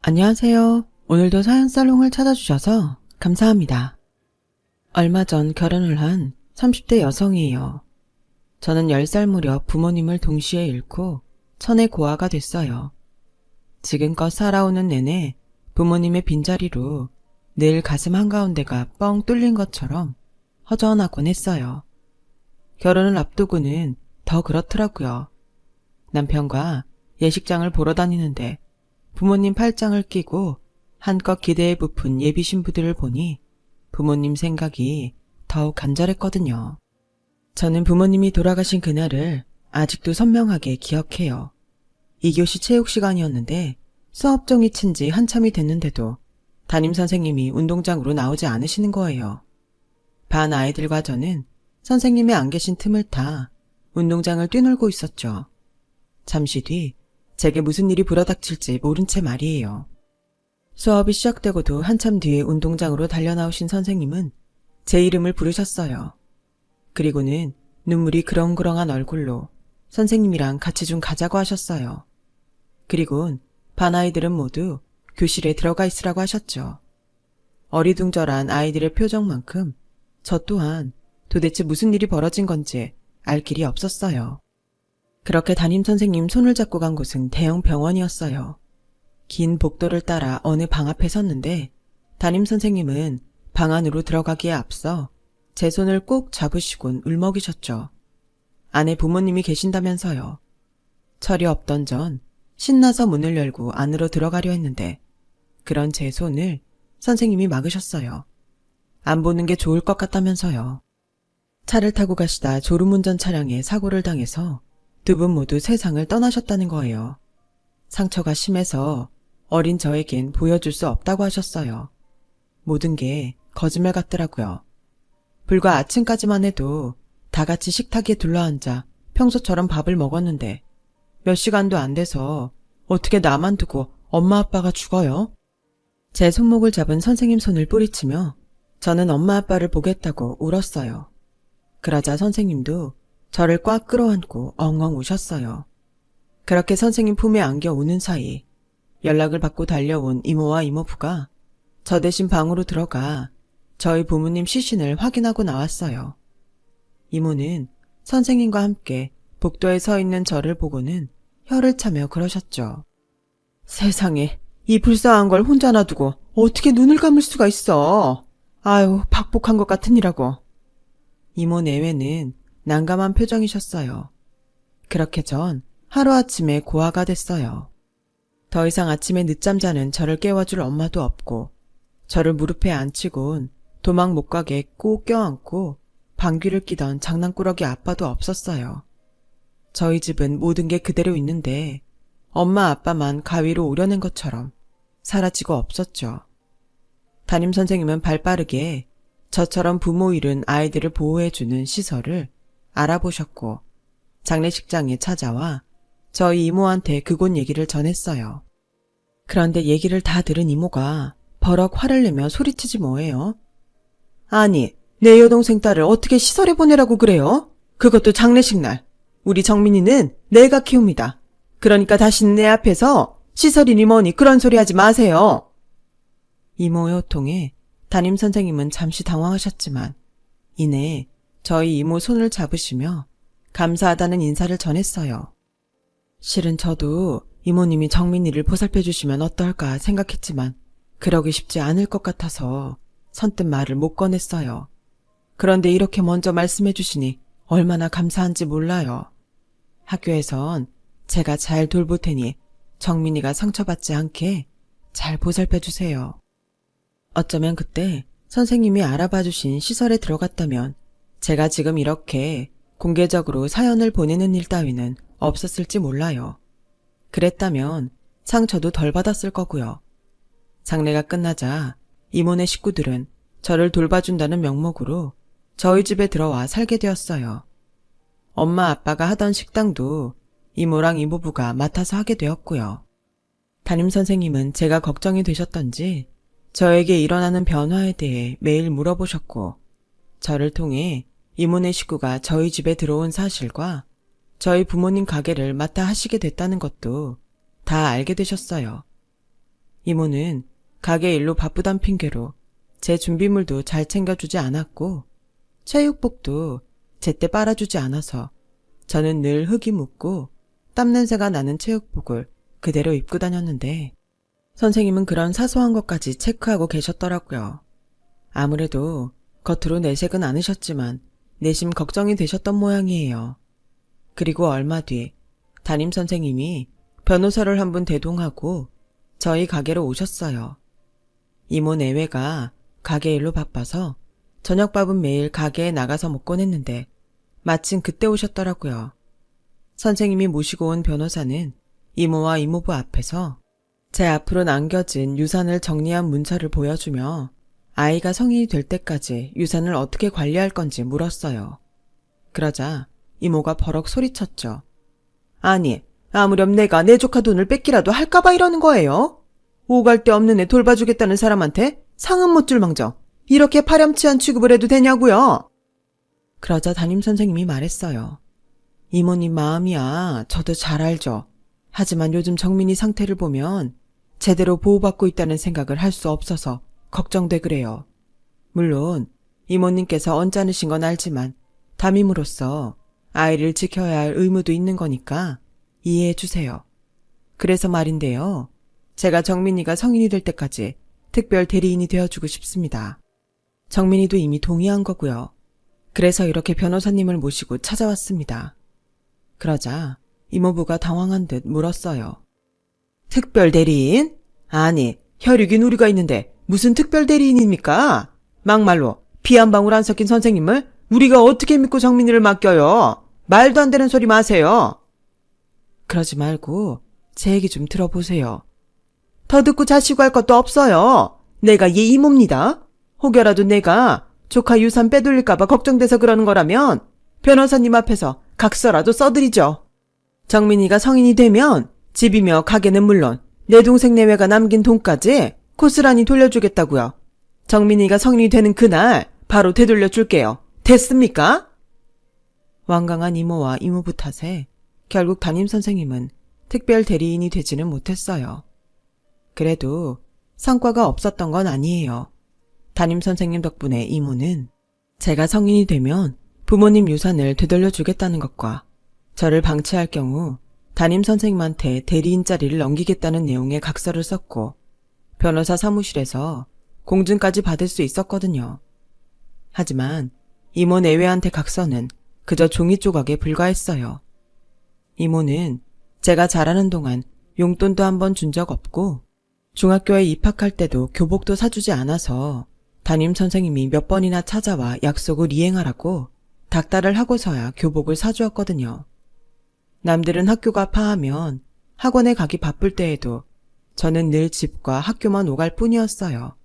안녕하세요. 오늘도 사연살롱을 찾아주셔서 감사합니다. 얼마 전 결혼을 한 30대 여성이에요. 저는 10살 무렵 부모님을 동시에 잃고 천의 고아가 됐어요. 지금껏 살아오는 내내 부모님의 빈자리로 늘 가슴 한가운데가 뻥 뚫린 것처럼 허전하곤 했어요. 결혼을 앞두고는 더 그렇더라고요. 남편과 예식장을 보러 다니는데 부모님 팔짱을 끼고 한껏 기대에 부푼 예비 신부들을 보니 부모님 생각이 더욱 간절했거든요. 저는 부모님이 돌아가신 그날을 아직도 선명하게 기억해요. 2교시 체육 시간이었는데 수업종이 친 지 한참이 됐는데도 담임선생님이 운동장으로 나오지 않으시는 거예요. 반 아이들과 저는 선생님이 안 계신 틈을 타 운동장을 뛰놀고 있었죠. 잠시 뒤 제게 무슨 일이 불어닥칠지 모른 채 말이에요. 수업이 시작되고도 한참 뒤에 운동장으로 달려나오신 선생님은 제 이름을 부르셨어요. 그리고는 눈물이 그렁그렁한 얼굴로 선생님이랑 같이 좀 가자고 하셨어요. 그리곤 반 아이들은 모두 교실에 들어가 있으라고 하셨죠. 어리둥절한 아이들의 표정만큼 저 또한 도대체 무슨 일이 벌어진 건지 알 길이 없었어요. 그렇게 담임선생님 손을 잡고 간 곳은 대형 병원이었어요. 긴 복도를 따라 어느 방 앞에 섰는데 담임선생님은 방 안으로 들어가기에 앞서 제 손을 꼭 잡으시곤 울먹이셨죠. 안에 부모님이 계신다면서요. 철이 없던 전 신나서 문을 열고 안으로 들어가려 했는데 그런 제 손을 선생님이 막으셨어요. 안 보는 게 좋을 것 같다면서요. 차를 타고 가시다 졸음운전 차량에 사고를 당해서 두 분 모두 세상을 떠나셨다는 거예요. 상처가 심해서 어린 저에겐 보여줄 수 없다고 하셨어요. 모든 게 거짓말 같더라고요. 불과 아침까지만 해도 다 같이 식탁에 둘러앉아 평소처럼 밥을 먹었는데 몇 시간도 안 돼서 어떻게 나만 두고 엄마 아빠가 죽어요? 제 손목을 잡은 선생님 손을 뿌리치며 저는 엄마 아빠를 보겠다고 울었어요. 그러자 선생님도 저를 꽉 끌어안고 엉엉 우셨어요. 그렇게 선생님 품에 안겨 우는 사이 연락을 받고 달려온 이모와 이모부가 저 대신 방으로 들어가 저희 부모님 시신을 확인하고 나왔어요. 이모는 선생님과 함께 복도에 서 있는 저를 보고는 혀를 차며 그러셨죠. 세상에, 이 불쌍한 걸 혼자 놔두고 어떻게 눈을 감을 수가 있어. 아유, 박복한 것 같으니라고. 이모 내외는 난감한 표정이셨어요. 그렇게 전 하루아침에 고아가 됐어요. 더 이상 아침에 늦잠 자는 저를 깨워줄 엄마도 없고 저를 무릎에 앉히곤 도망 못 가게 꼭 껴안고 방귀를 뀌던 장난꾸러기 아빠도 없었어요. 저희 집은 모든 게 그대로 있는데 엄마 아빠만 가위로 오려낸 것처럼 사라지고 없었죠. 담임선생님은 발빠르게 저처럼 부모 잃은 아이들을 보호해주는 시설을 알아보셨고 장례식장에 찾아와 저희 이모한테 그곳 얘기를 전했어요. 그런데 얘기를 다 들은 이모가 버럭 화를 내며 소리치지 뭐예요. 아니, 내 여동생 딸을 어떻게 시설에 보내라고 그래요? 그것도 장례식 날. 우리 정민이는 내가 키웁니다. 그러니까 다시는 내 앞에서 시설이니 뭐니 그런 소리 하지 마세요. 이모의 호통에 담임선생님은 잠시 당황하셨지만 이내 저희 이모 손을 잡으시며 감사하다는 인사를 전했어요. 실은 저도 이모님이 정민이를 보살펴 주시면 어떨까 생각했지만 그러기 쉽지 않을 것 같아서 선뜻 말을 못 꺼냈어요. 그런데 이렇게 먼저 말씀해 주시니 얼마나 감사한지 몰라요. 학교에선 제가 잘 돌볼 테니 정민이가 상처받지 않게 잘 보살펴 주세요. 어쩌면 그때 선생님이 알아봐 주신 시설에 들어갔다면 제가 지금 이렇게 공개적으로 사연을 보내는 일 따위는 없었을지 몰라요. 그랬다면 상처도 덜 받았을 거고요. 장례가 끝나자 이모네 식구들은 저를 돌봐준다는 명목으로 저희 집에 들어와 살게 되었어요. 엄마 아빠가 하던 식당도 이모랑 이모부가 맡아서 하게 되었고요. 담임선생님은 제가 걱정이 되셨던지 저에게 일어나는 변화에 대해 매일 물어보셨고 저를 통해 이모네 식구가 저희 집에 들어온 사실과 저희 부모님 가게를 맡아 하시게 됐다는 것도 다 알게 되셨어요. 이모는 가게 일로 바쁘단 핑계로 제 준비물도 잘 챙겨주지 않았고 체육복도 제때 빨아주지 않아서 저는 늘 흙이 묻고 땀냄새가 나는 체육복을 그대로 입고 다녔는데 선생님은 그런 사소한 것까지 체크하고 계셨더라고요. 아무래도 겉으로 내색은 않으셨지만 내심 걱정이 되셨던 모양이에요. 그리고 얼마 뒤 담임선생님이 변호사를 한 분 대동하고 저희 가게로 오셨어요. 이모 내외가 가게 일로 바빠서 저녁밥은 매일 가게에 나가서 먹곤 했는데 마침 그때 오셨더라고요. 선생님이 모시고 온 변호사는 이모와 이모부 앞에서 제 앞으로 남겨진 유산을 정리한 문서를 보여주며 아이가 성인이 될 때까지 유산을 어떻게 관리할 건지 물었어요. 그러자 이모가 버럭 소리쳤죠. 아니, 아무렴 내가 내 조카 돈을 뺏기라도 할까봐 이러는 거예요? 오갈 데 없는 애 돌봐주겠다는 사람한테 상은 못 줄 망정 이렇게 파렴치한 취급을 해도 되냐고요? 그러자 담임선생님이 말했어요. 이모님 마음이야 저도 잘 알죠. 하지만 요즘 정민이 상태를 보면 제대로 보호받고 있다는 생각을 할 수 없어서 걱정돼 그래요. 물론 이모님께서 언짢으신 건 알지만 담임으로서 아이를 지켜야 할 의무도 있는 거니까 이해해 주세요. 그래서 말인데요. 제가 정민이가 성인이 될 때까지 특별 대리인이 되어주고 싶습니다. 정민이도 이미 동의한 거고요. 그래서 이렇게 변호사님을 모시고 찾아왔습니다. 그러자 이모부가 당황한 듯 물었어요. 특별 대리인? 아니, 혈육인 우리가 있는데 무슨 특별 대리인입니까? 막말로 피 한 방울 안 섞인 선생님을 우리가 어떻게 믿고 정민이를 맡겨요? 말도 안 되는 소리 마세요. 그러지 말고 제 얘기 좀 들어보세요. 더 듣고 자시고 할 것도 없어요. 내가 얘 이모입니다. 혹여라도 내가 조카 유산 빼돌릴까봐 걱정돼서 그러는 거라면 변호사님 앞에서 각서라도 써드리죠. 정민이가 성인이 되면 집이며 가게는 물론 내 동생 내외가 남긴 돈까지 고스란히 돌려주겠다고요. 정민이가 성인이 되는 그날 바로 되돌려줄게요. 됐습니까? 완강한 이모와 이모부 탓에 결국 담임선생님은 특별 대리인이 되지는 못했어요. 그래도 성과가 없었던 건 아니에요. 담임선생님 덕분에 이모는 제가 성인이 되면 부모님 유산을 되돌려주겠다는 것과 저를 방치할 경우 담임선생님한테 대리인 자리를 넘기겠다는 내용의 각서를 썼고 변호사 사무실에서 공증까지 받을 수 있었거든요. 하지만 이모 내외한테 각서는 그저 종이 조각에 불과했어요. 이모는 제가 자라는 동안 용돈도 한 번 준 적 없고 중학교에 입학할 때도 교복도 사주지 않아서 담임선생님이 몇 번이나 찾아와 약속을 이행하라고 닥달을 하고서야 교복을 사주었거든요. 남들은 학교가 파하면 학원에 가기 바쁠 때에도 저는 늘 집과 학교만 오갈 뿐이었어요.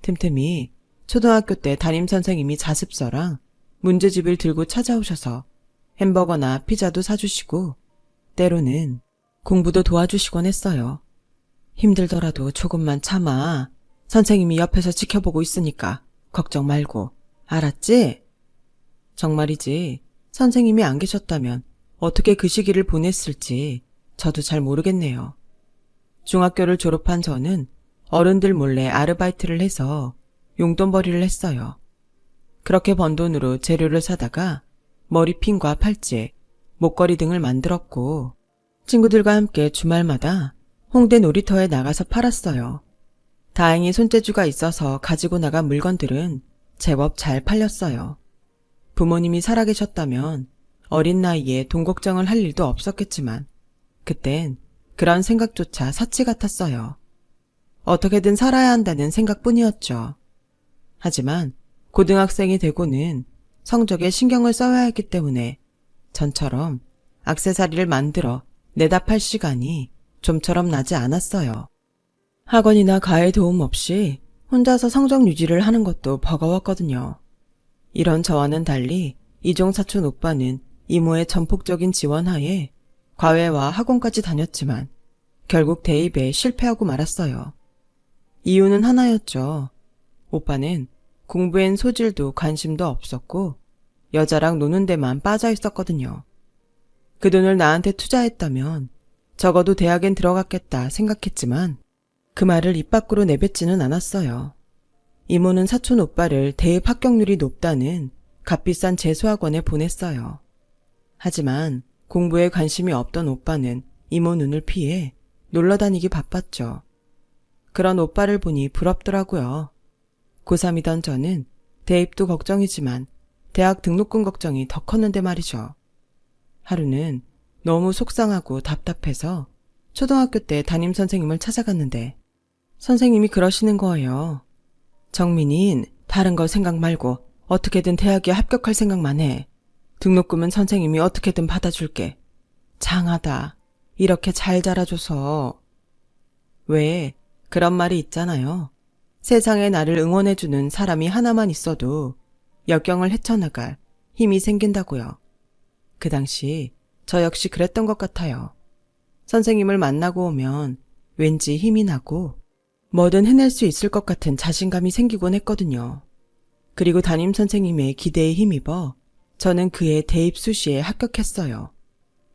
틈틈이 초등학교 때 담임선생님이 자습서랑 문제집을 들고 찾아오셔서 햄버거나 피자도 사주시고 때로는 공부도 도와주시곤 했어요. 힘들더라도 조금만 참아. 선생님이 옆에서 지켜보고 있으니까 걱정 말고. 알았지? 정말이지 선생님이 안 계셨다면 어떻게 그 시기를 보냈을지 저도 잘 모르겠네요. 중학교를 졸업한 저는 어른들 몰래 아르바이트를 해서 용돈벌이를 했어요. 그렇게 번 돈으로 재료를 사다가 머리핀과 팔찌, 목걸이 등을 만들었고 친구들과 함께 주말마다 홍대 놀이터에 나가서 팔았어요. 다행히 손재주가 있어서 가지고 나간 물건들은 제법 잘 팔렸어요. 부모님이 살아계셨다면 어린 나이에 돈 걱정을 할 일도 없었겠지만 그땐 그런 생각조차 사치 같았어요. 어떻게든 살아야 한다는 생각뿐이었죠. 하지만 고등학생이 되고는 성적에 신경을 써야 했기 때문에 전처럼 액세서리를 만들어 내다 팔 시간이 좀처럼 나지 않았어요. 학원이나 가해 도움 없이 혼자서 성적 유지를 하는 것도 버거웠거든요. 이런 저와는 달리 이종 사촌 오빠는 이모의 전폭적인 지원하에 과외와 학원까지 다녔지만 결국 대입에 실패하고 말았어요. 이유는 하나였죠. 오빠는 공부엔 소질도 관심도 없었고 여자랑 노는 데만 빠져 있었거든요. 그 돈을 나한테 투자했다면 적어도 대학엔 들어갔겠다 생각했지만 그 말을 입 밖으로 내뱉지는 않았어요. 이모는 사촌 오빠를 대입 합격률이 높다는 값비싼 재수학원에 보냈어요. 하지만 공부에 관심이 없던 오빠는 이모 눈을 피해 놀러 다니기 바빴죠. 그런 오빠를 보니 부럽더라고요. 고3이던 저는 대입도 걱정이지만 대학 등록금 걱정이 더 컸는데 말이죠. 하루는 너무 속상하고 답답해서 초등학교 때 담임선생님을 찾아갔는데 선생님이 그러시는 거예요. 정민인, 다른 거 생각 말고 어떻게든 대학에 합격할 생각만 해. 등록금은 선생님이 어떻게든 받아줄게. 장하다. 이렇게 잘 자라줘서. 왜 그런 말이 있잖아요. 세상에 나를 응원해주는 사람이 하나만 있어도 역경을 헤쳐나갈 힘이 생긴다고요. 그 당시 저 역시 그랬던 것 같아요. 선생님을 만나고 오면 왠지 힘이 나고 뭐든 해낼 수 있을 것 같은 자신감이 생기곤 했거든요. 그리고 담임선생님의 기대에 힘입어 저는 그의 대입 수시에 합격했어요.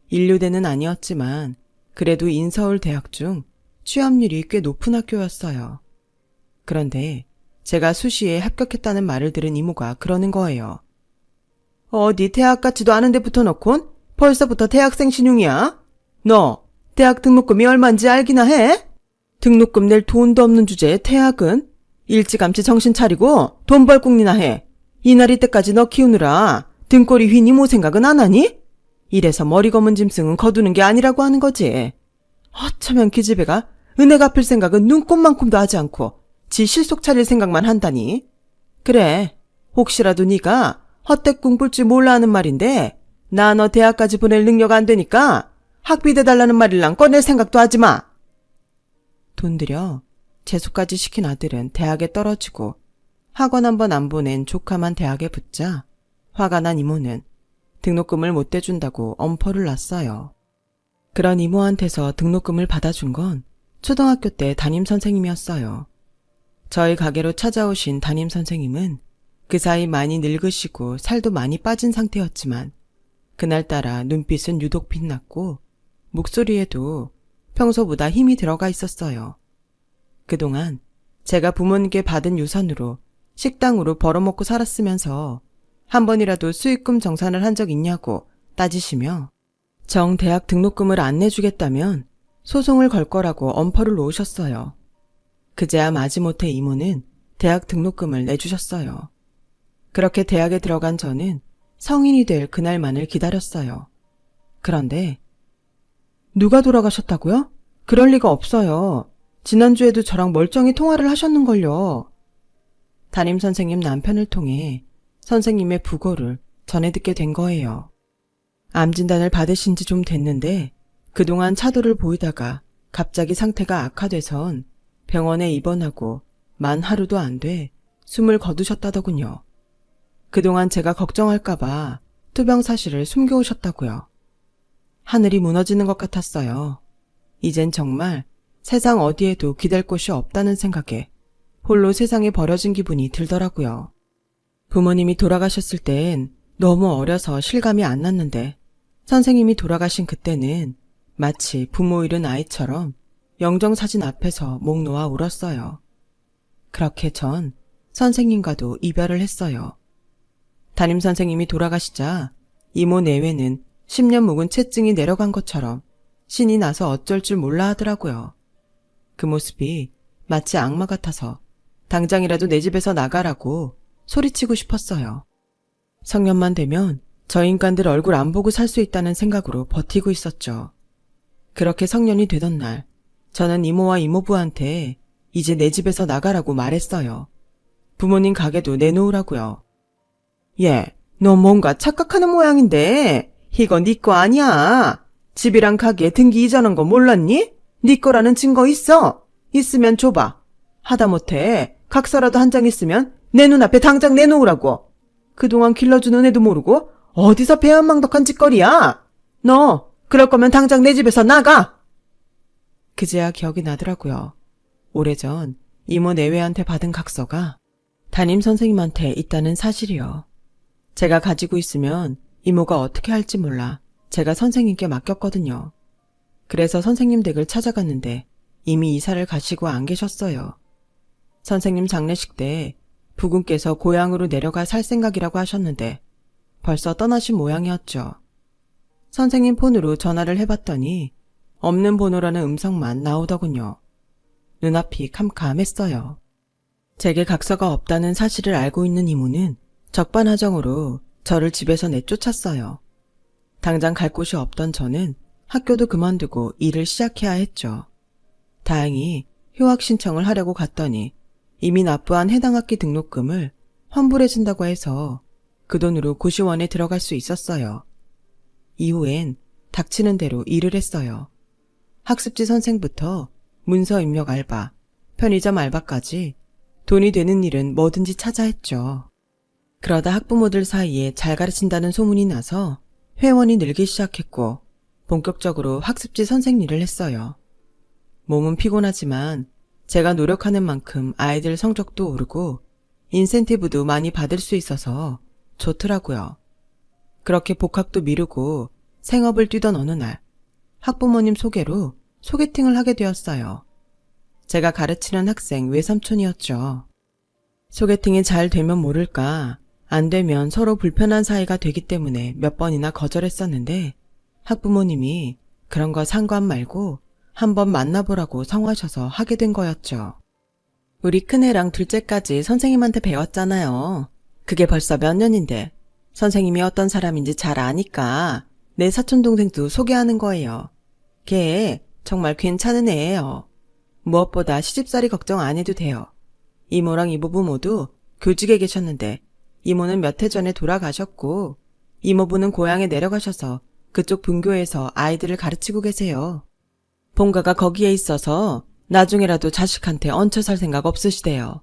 인류대는 아니었지만 그래도 인서울 대학 중 취업률이 꽤 높은 학교였어요. 그런데 제가 수시에 합격했다는 말을 들은 이모가 그러는 거예요. 어디 대학 같지도 않은 데 붙어놓곤 벌써부터 대학생 신용이야? 너 대학 등록금이 얼만지 알기나 해? 등록금 낼 돈도 없는 주제에 대학은? 일찌감치 정신 차리고 돈 벌 궁리나 해. 이날이 때까지 너 키우느라 등골이 휘니 뭐 생각은 안 하니? 이래서 머리 검은 짐승은 거두는 게 아니라고 하는 거지. 어쩌면 기집애가 은혜 갚을 생각은 눈꼽만큼도 하지 않고 지 실속 차릴 생각만 한다니. 그래, 혹시라도 네가 헛되이 꿈꿀 줄 몰라 하는 말인데 나 너 대학까지 보낼 능력 안 되니까 학비대 달라는 말일랑 꺼낼 생각도 하지 마. 돈 들여 재수까지 시킨 아들은 대학에 떨어지고 학원 한 번 안 보낸 조카만 대학에 붙자 화가 난 이모는 등록금을 못 대준다고 엄포를 놨어요. 그런 이모한테서 등록금을 받아준 건 초등학교 때 담임선생님이었어요. 저희 가게로 찾아오신 담임선생님은 그 사이 많이 늙으시고 살도 많이 빠진 상태였지만 그날따라 눈빛은 유독 빛났고 목소리에도 평소보다 힘이 들어가 있었어요. 그동안 제가 부모님께 받은 유산으로 식당으로 벌어먹고 살았으면서 한 번이라도 수익금 정산을 한 적 있냐고 따지시며 정 대학 등록금을 안 내주겠다면 소송을 걸 거라고 엄포를 놓으셨어요. 그제야 마지못해 이모는 대학 등록금을 내주셨어요. 그렇게 대학에 들어간 저는 성인이 될 그날만을 기다렸어요. 그런데 누가 돌아가셨다고요? 그럴 리가 없어요. 지난주에도 저랑 멀쩡히 통화를 하셨는걸요. 담임선생님 남편을 통해 선생님의 부고를 전해 듣게 된 거예요. 암 진단을 받으신 지 좀 됐는데 그동안 차도를 보이다가 갑자기 상태가 악화돼선 병원에 입원하고 만 하루도 안 돼 숨을 거두셨다더군요. 그동안 제가 걱정할까봐 투병 사실을 숨겨오셨다고요. 하늘이 무너지는 것 같았어요. 이젠 정말 세상 어디에도 기댈 곳이 없다는 생각에 홀로 세상에 버려진 기분이 들더라고요. 부모님이 돌아가셨을 땐 너무 어려서 실감이 안 났는데 선생님이 돌아가신 그때는 마치 부모 잃은 아이처럼 영정사진 앞에서 목 놓아 울었어요. 그렇게 전 선생님과도 이별을 했어요. 담임선생님이 돌아가시자 이모 내외는 10년 묵은 채증이 내려간 것처럼 신이 나서 어쩔 줄 몰라 하더라고요. 그 모습이 마치 악마 같아서 당장이라도 내 집에서 나가라고 소리치고 싶었어요. 성년만 되면 저 인간들 얼굴 안 보고 살 수 있다는 생각으로 버티고 있었죠. 그렇게 성년이 되던 날 저는 이모와 이모부한테 이제 내 집에서 나가라고 말했어요. 부모님 가게도 내놓으라고요. 얘, 너 뭔가 착각하는 모양인데 이거 네 거 아니야. 집이랑 가게 등기 이전한 거 몰랐니? 네 거라는 증거 있어. 있으면 줘봐. 하다못해 각서라도 한 장 있으면 내 눈앞에 당장 내놓으라고. 그동안 길러주는 애도 모르고 어디서 배은망덕한 짓거리야. 너 그럴 거면 당장 내 집에서 나가. 그제야 기억이 나더라고요. 오래전 이모 내외한테 받은 각서가 담임선생님한테 있다는 사실이요. 제가 가지고 있으면 이모가 어떻게 할지 몰라 제가 선생님께 맡겼거든요. 그래서 선생님 댁을 찾아갔는데 이미 이사를 가시고 안 계셨어요. 선생님 장례식 때 부군께서 고향으로 내려가 살 생각이라고 하셨는데 벌써 떠나신 모양이었죠. 선생님 폰으로 전화를 해봤더니 없는 번호라는 음성만 나오더군요. 눈앞이 캄캄했어요. 제게 각서가 없다는 사실을 알고 있는 이모는 적반하장으로 저를 집에서 내쫓았어요. 당장 갈 곳이 없던 저는 학교도 그만두고 일을 시작해야 했죠. 다행히 휴학 신청을 하려고 갔더니 이미 납부한 해당 학기 등록금을 환불해준다고 해서 그 돈으로 고시원에 들어갈 수 있었어요. 이후엔 닥치는 대로 일을 했어요. 학습지 선생부터 문서 입력 알바, 편의점 알바까지 돈이 되는 일은 뭐든지 찾아 했죠. 그러다 학부모들 사이에 잘 가르친다는 소문이 나서 회원이 늘기 시작했고 본격적으로 학습지 선생 일을 했어요. 몸은 피곤하지만 제가 노력하는 만큼 아이들 성적도 오르고 인센티브도 많이 받을 수 있어서 좋더라고요. 그렇게 복학도 미루고 생업을 뛰던 어느 날 학부모님 소개로 소개팅을 하게 되었어요. 제가 가르치는 학생 외삼촌이었죠. 소개팅이 잘 되면 모를까 안 되면 서로 불편한 사이가 되기 때문에 몇 번이나 거절했었는데 학부모님이 그런 거 상관 말고 한번 만나보라고 성하셔서 하게 된 거였죠. 우리 큰애랑 둘째까지 선생님한테 배웠잖아요. 그게 벌써 몇 년인데 선생님이 어떤 사람인지 잘 아니까 내 사촌동생도 소개하는 거예요. 걔 정말 괜찮은 애예요. 무엇보다 시집살이 걱정 안 해도 돼요. 이모랑 이모부 모두 교직에 계셨는데 이모는 몇 해 전에 돌아가셨고 이모부는 고향에 내려가셔서 그쪽 분교에서 아이들을 가르치고 계세요. 본가가 거기에 있어서 나중에라도 자식한테 얹혀 살 생각 없으시대요.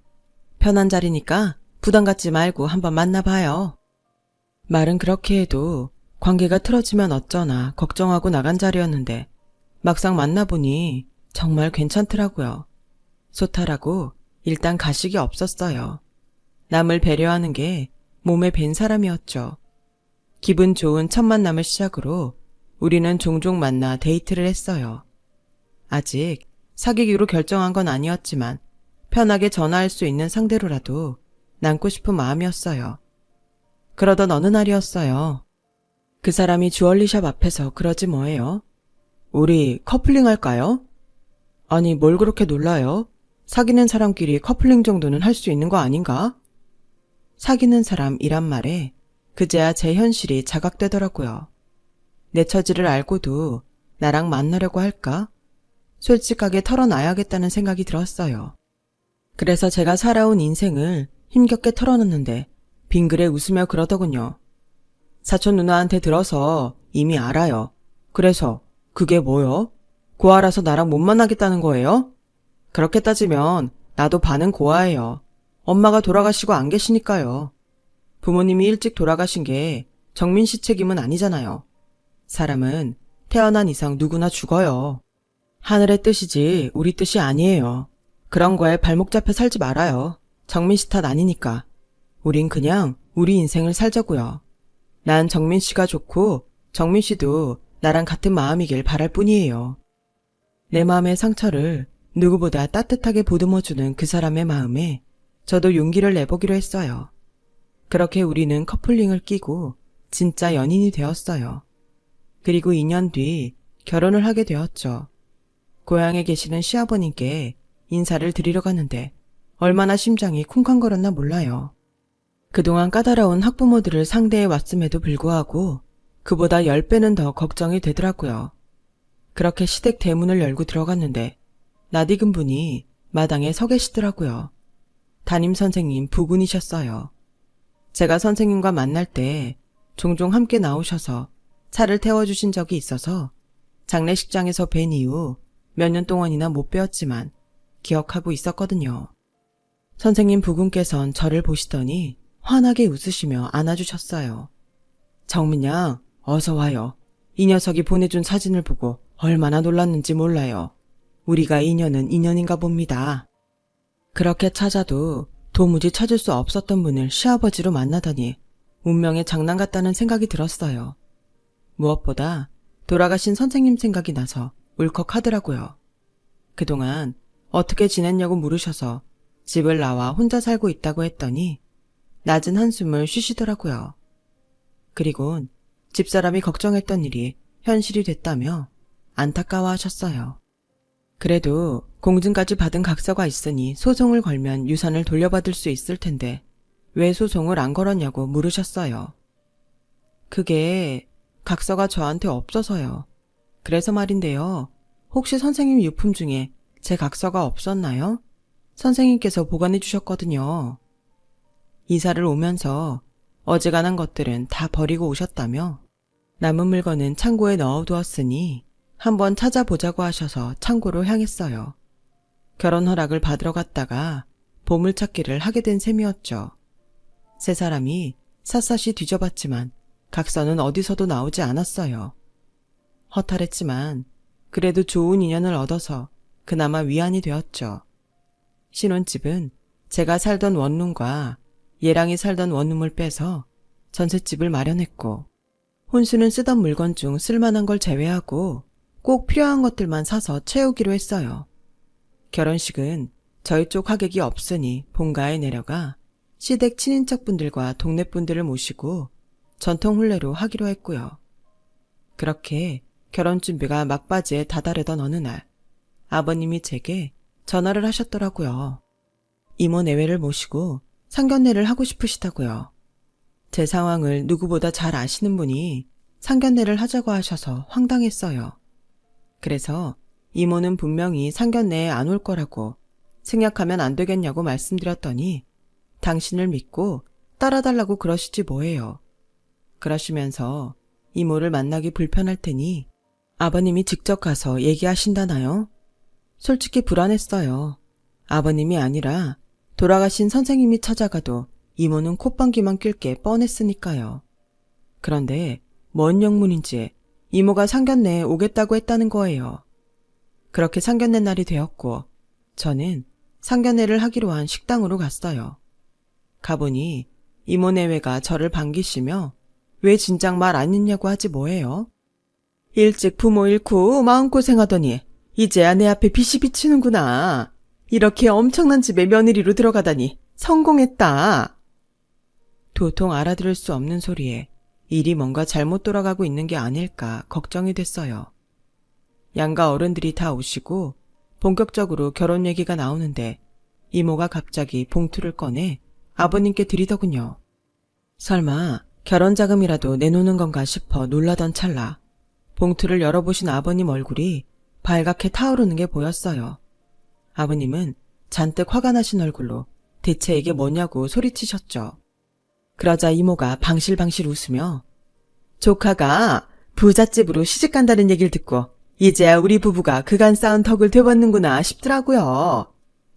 편한 자리니까 부담 갖지 말고 한번 만나봐요. 말은 그렇게 해도 관계가 틀어지면 어쩌나 걱정하고 나간 자리였는데 막상 만나보니 정말 괜찮더라고요. 소탈하고 일단 가식이 없었어요. 남을 배려하는 게 몸에 밴 사람이었죠. 기분 좋은 첫 만남을 시작으로 우리는 종종 만나 데이트를 했어요. 아직 사귀기로 결정한 건 아니었지만 편하게 전화할 수 있는 상대로라도 남고 싶은 마음이었어요. 그러던 어느 날이었어요. 그 사람이 주얼리샵 앞에서 그러지 뭐예요? 우리 커플링 할까요? 아니 뭘 그렇게 놀라요? 사귀는 사람끼리 커플링 정도는 할 수 있는 거 아닌가? 사귀는 사람이란 말에 그제야 제 현실이 자각되더라고요. 내 처지를 알고도 나랑 만나려고 할까? 솔직하게 털어놔야겠다는 생각이 들었어요. 그래서 제가 살아온 인생을 힘겹게 털어놨는데 빙그레 웃으며 그러더군요. 사촌 누나한테 들어서 이미 알아요. 그래서 그게 뭐요? 고아라서 나랑 못 만나겠다는 거예요? 그렇게 따지면 나도 반은 고아예요. 엄마가 돌아가시고 안 계시니까요. 부모님이 일찍 돌아가신 게 정민 씨 책임은 아니잖아요. 사람은 태어난 이상 누구나 죽어요. 하늘의 뜻이지 우리 뜻이 아니에요. 그런 거에 발목 잡혀 살지 말아요. 정민 씨 탓 아니니까. 우린 그냥 우리 인생을 살자고요. 난 정민 씨가 좋고 정민 씨도 나랑 같은 마음이길 바랄 뿐이에요. 내 마음의 상처를 누구보다 따뜻하게 보듬어주는 그 사람의 마음에 저도 용기를 내보기로 했어요. 그렇게 우리는 커플링을 끼고 진짜 연인이 되었어요. 그리고 2년 뒤 결혼을 하게 되었죠. 고향에 계시는 시아버님께 인사를 드리러 갔는데 얼마나 심장이 쿵쾅거렸나 몰라요. 그동안 까다로운 학부모들을 상대해 왔음에도 불구하고 그보다 10배는 더 걱정이 되더라고요. 그렇게 시댁 대문을 열고 들어갔는데 낯익은 분이 마당에 서 계시더라고요. 담임선생님 부군이셨어요. 제가 선생님과 만날 때 종종 함께 나오셔서 차를 태워주신 적이 있어서 장례식장에서 뵌 이후 몇 년 동안이나 못 뵈었지만 기억하고 있었거든요. 선생님 부군께선 저를 보시더니 환하게 웃으시며 안아주셨어요. 정민 양, 어서 와요. 이 녀석이 보내준 사진을 보고 얼마나 놀랐는지 몰라요. 우리가 인연은 인연인가 봅니다. 그렇게 찾아도 도무지 찾을 수 없었던 분을 시아버지로 만나다니 운명의 장난 같다는 생각이 들었어요. 무엇보다 돌아가신 선생님 생각이 나서 울컥하더라고요. 그동안 어떻게 지냈냐고 물으셔서 집을 나와 혼자 살고 있다고 했더니 낮은 한숨을 쉬시더라고요. 그리곤 집사람이 걱정했던 일이 현실이 됐다며 안타까워하셨어요. 그래도 공증까지 받은 각서가 있으니 소송을 걸면 유산을 돌려받을 수 있을 텐데 왜 소송을 안 걸었냐고 물으셨어요. 그게 각서가 저한테 없어서요. 그래서 말인데요. 혹시 선생님 유품 중에 제 각서가 없었나요? 선생님께서 보관해 주셨거든요. 이사를 오면서 어지간한 것들은 다 버리고 오셨다며 남은 물건은 창고에 넣어두었으니 한번 찾아보자고 하셔서 창고로 향했어요. 결혼 허락을 받으러 갔다가 보물찾기를 하게 된 셈이었죠. 세 사람이 샅샅이 뒤져봤지만 각서는 어디서도 나오지 않았어요. 허탈했지만 그래도 좋은 인연을 얻어서 그나마 위안이 되었죠. 신혼집은 제가 살던 원룸과 예랑이 살던 원룸을 빼서 전셋집을 마련했고 혼수는 쓰던 물건 중 쓸만한 걸 제외하고 꼭 필요한 것들만 사서 채우기로 했어요. 결혼식은 저희 쪽 하객이 없으니 본가에 내려가 시댁 친인척분들과 동네분들을 모시고 전통 혼례로 하기로 했고요. 그렇게 결혼 준비가 막바지에 다다르던 어느 날 아버님이 제게 전화를 하셨더라고요. 이모 내외를 모시고 상견례를 하고 싶으시다고요. 제 상황을 누구보다 잘 아시는 분이 상견례를 하자고 하셔서 황당했어요. 그래서 이모는 분명히 상견례에 안 올 거라고 생략하면 안 되겠냐고 말씀드렸더니 당신을 믿고 따라달라고 그러시지 뭐예요. 그러시면서 이모를 만나기 불편할 테니 아버님이 직접 가서 얘기하신다나요? 솔직히 불안했어요. 아버님이 아니라 돌아가신 선생님이 찾아가도 이모는 콧방귀만 낄 게 뻔했으니까요. 그런데 뭔 영문인지 이모가 상견례에 오겠다고 했다는 거예요. 그렇게 상견례 날이 되었고 저는 상견례를 하기로 한 식당으로 갔어요. 가보니 이모 내외가 저를 반기시며 왜 진작 말 안 했냐고 하지 뭐예요? 일찍 부모 잃고 마음고생하더니 이제야 내 앞에 빛이 비치는구나. 이렇게 엄청난 집에 며느리로 들어가다니 성공했다. 도통 알아들을 수 없는 소리에 일이 뭔가 잘못 돌아가고 있는 게 아닐까 걱정이 됐어요. 양가 어른들이 다 오시고 본격적으로 결혼 얘기가 나오는데 이모가 갑자기 봉투를 꺼내 아버님께 드리더군요. 설마 결혼 자금이라도 내놓는 건가 싶어 놀라던 찰나 봉투를 열어보신 아버님 얼굴이 발갛게 타오르는 게 보였어요. 아버님은 잔뜩 화가 나신 얼굴로 대체 이게 뭐냐고 소리치셨죠. 그러자 이모가 방실방실 웃으며 조카가 부잣집으로 시집간다는 얘기를 듣고 이제야 우리 부부가 그간 쌓은 덕을 되받는구나 싶더라고요.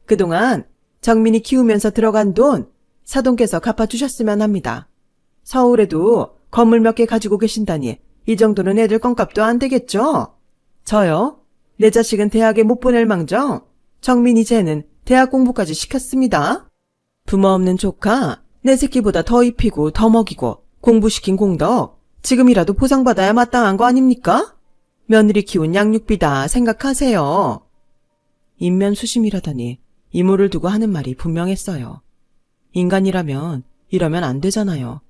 그동안 정민이 키우면서 들어간 돈 사돈께서 갚아주셨으면 합니다. 서울에도 건물 몇 개 가지고 계신다니 이 정도는 애들 껌값도 안 되겠죠? 저요? 내 자식은 대학에 못 보낼 망정 정민이 쟤는 대학 공부까지 시켰습니다. 부모 없는 조카 내 새끼보다 더 입히고 더 먹이고 공부시킨 공덕 지금이라도 보상받아야 마땅한 거 아닙니까? 며느리 키운 양육비다 생각하세요. 인면수심이라더니 이모를 두고 하는 말이 분명했어요. 인간이라면 이러면 안 되잖아요.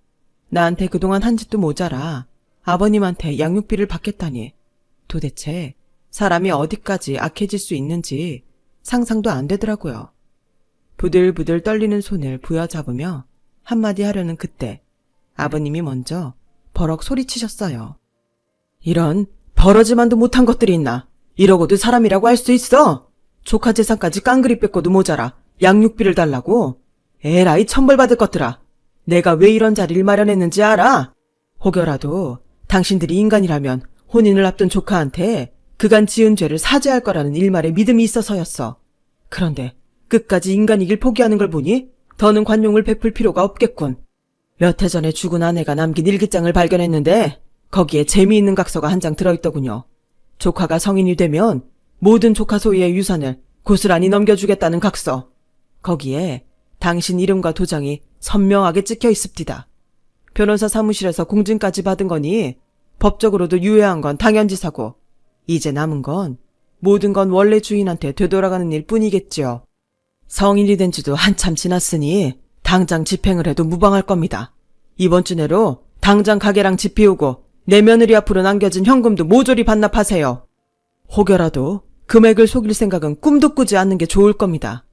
나한테 그동안 한 짓도 모자라 아버님한테 양육비를 받겠다니 도대체 사람이 어디까지 악해질 수 있는지 상상도 안 되더라고요. 부들부들 떨리는 손을 부여잡으며 한마디 하려는 그때 아버님이 먼저 버럭 소리치셨어요. 이런 버러지만도 못한 것들이 있나. 이러고도 사람이라고 할 수 있어. 조카 재산까지 깡그리 뺏고도 모자라 양육비를 달라고. 에라이 천벌받을 것들아. 내가 왜 이런 자리를 마련했는지 알아? 혹여라도 당신들이 인간이라면 혼인을 앞둔 조카한테 그간 지은 죄를 사죄할 거라는 일말의 믿음이 있어서였어. 그런데 끝까지 인간이길 포기하는 걸 보니 더는 관용을 베풀 필요가 없겠군. 몇 해 전에 죽은 아내가 남긴 일기장을 발견했는데 거기에 재미있는 각서가 한 장 들어있더군요. 조카가 성인이 되면 모든 조카 소유의 유산을 고스란히 넘겨주겠다는 각서. 거기에 당신 이름과 도장이 선명하게 찍혀 있습니다. 변호사 사무실에서 공증까지 받은 거니 법적으로도 유효한 건 당연지사고 이제 남은 건 모든 건 원래 주인한테 되돌아가는 일 뿐이겠지요. 성인이 된 지도 한참 지났으니 당장 집행을 해도 무방할 겁니다. 이번 주 내로 당장 가게랑 집 비우고 내 며느리 앞으로 남겨진 현금도 모조리 반납하세요. 혹여라도 금액을 속일 생각은 꿈도 꾸지 않는 게 좋을 겁니다.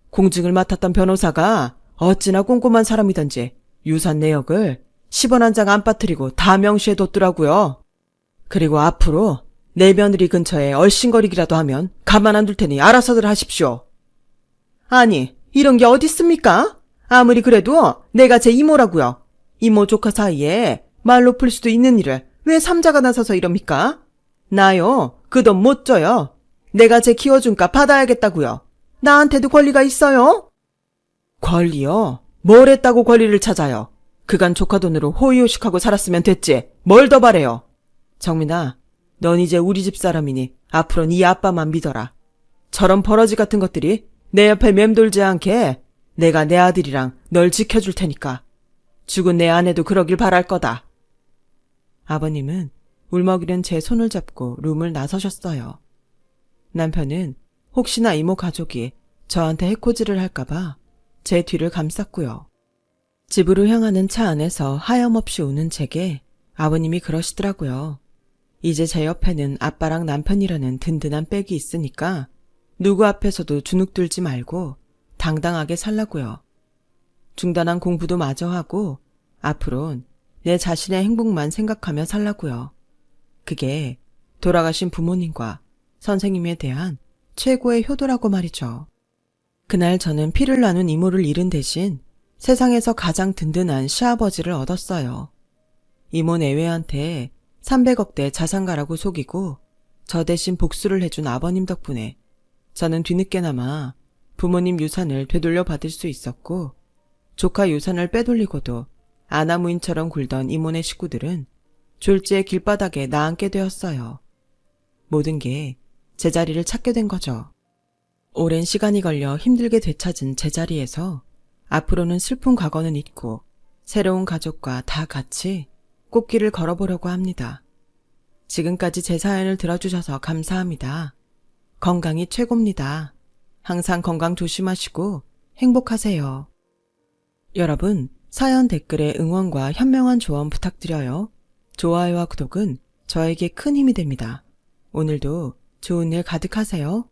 공증을 맡았던 변호사가 어찌나 꼼꼼한 사람이던지 유산 내역을 10원 한 장 안 빠뜨리고 다 명시해뒀더라고요. 그리고 앞으로 내 며느리 근처에 얼씬거리기라도 하면 가만 안 둘 테니 알아서들 하십시오. 아니, 이런 게 어딨습니까? 아무리 그래도 내가 제 이모라고요. 이모 조카 사이에 말로 풀 수도 있는 일을 왜 삼자가 나서서 이럽니까? 나요, 그 돈 못 줘요. 내가 제 키워준 값 받아야겠다고요. 나한테도 권리가 있어요? 권리요? 뭘 했다고 권리를 찾아요? 그간 조카 돈으로 호의호식하고 살았으면 됐지. 뭘 더 바래요? 정민아, 넌 이제 우리 집 사람이니 앞으로 네 아빠만 믿어라. 저런 버러지 같은 것들이 내 옆에 맴돌지 않게 내가 내 아들이랑 널 지켜줄 테니까. 죽은 내 아내도 그러길 바랄 거다. 아버님은 울먹이는 제 손을 잡고 룸을 나서셨어요. 남편은 혹시나 이모 가족이 저한테 해코지를 할까봐 제 뒤를 감쌌고요. 집으로 향하는 차 안에서 하염없이 우는 제게 아버님이 그러시더라고요. 이제 제 옆에는 아빠랑 남편이라는 든든한 백이 있으니까 누구 앞에서도 주눅 들지 말고 당당하게 살라고요. 중단한 공부도 마저 하고 앞으론 내 자신의 행복만 생각하며 살라고요. 그게 돌아가신 부모님과 선생님에 대한 최고의 효도라고 말이죠. 그날 저는 피를 나눈 이모를 잃은 대신 세상에서 가장 든든한 시아버지를 얻었어요. 이모 내외한테 300억대 자산가라고 속이고 저 대신 복수를 해준 아버님 덕분에 저는 뒤늦게나마 부모님 유산을 되돌려 받을 수 있었고 조카 유산을 빼돌리고도 아나무인처럼 굴던 이모네 식구들은 졸지에 길바닥에 나앉게 되었어요. 모든 게 제자리를 찾게 된 거죠. 오랜 시간이 걸려 힘들게 되찾은 제자리에서 앞으로는 슬픈 과거는 잊고 새로운 가족과 다 같이 꽃길을 걸어보려고 합니다. 지금까지 제 사연을 들어주셔서 감사합니다. 건강이 최고입니다. 항상 건강 조심하시고 행복하세요. 여러분, 사연 댓글에 응원과 현명한 조언 부탁드려요. 좋아요와 구독은 저에게 큰 힘이 됩니다. 오늘도 좋은 일 가득하세요.